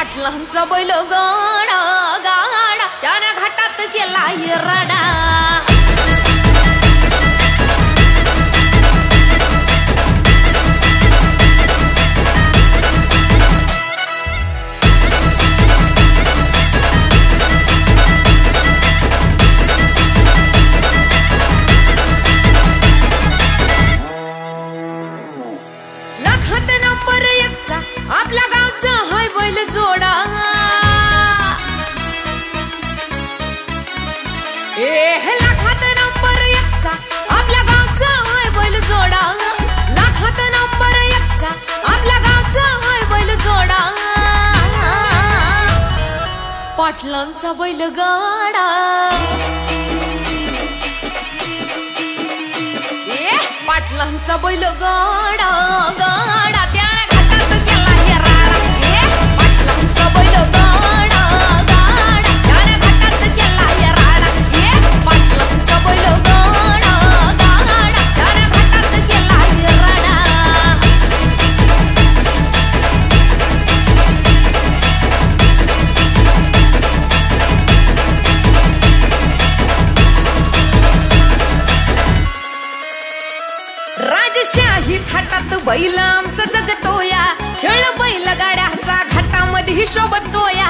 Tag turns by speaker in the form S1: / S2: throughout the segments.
S1: पाटलांचा बैल गाडा गाडा त्याने घाटात गेला रडा। लाखात नंबर एकचा आपल्या गावचा हाय बैल जोडा। लाखात नंबर एकचा आपल्या गावचा हाय बैल जोडा। लाखात नंबर एकचा आपल्या गावचा हाय बैल जोडा। पाटलांचा बैल गाडा पाटलांचा बैल गाडा गाडा त्याने घाटात गेला राडा। पाटलांचा बैल गाडा गाडा त्याने घाटात गेला राडा। पाटलांचा बैल गाडा गाडा त्याने घाटात गेला राडा। राजशाही थाटात बैल आमचा जगतोया। खेळ बैल गाड्याचा घाटामध्ये शोभतोया।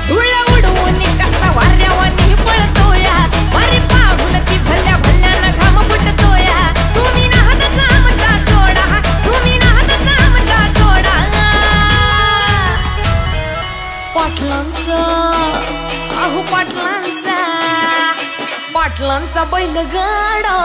S1: धुळ उडवून कसा वाऱ्यावानी पळतोया। वारी पाहून ती भल्या भल्यानं घाम फुटतोया। तुम्ही नाहताचा आमचा सोडा तुम्ही नाहताचा आमचा सोडा। पाटलांचा अहो पाटलांचा पाटलांचा बैल गाडा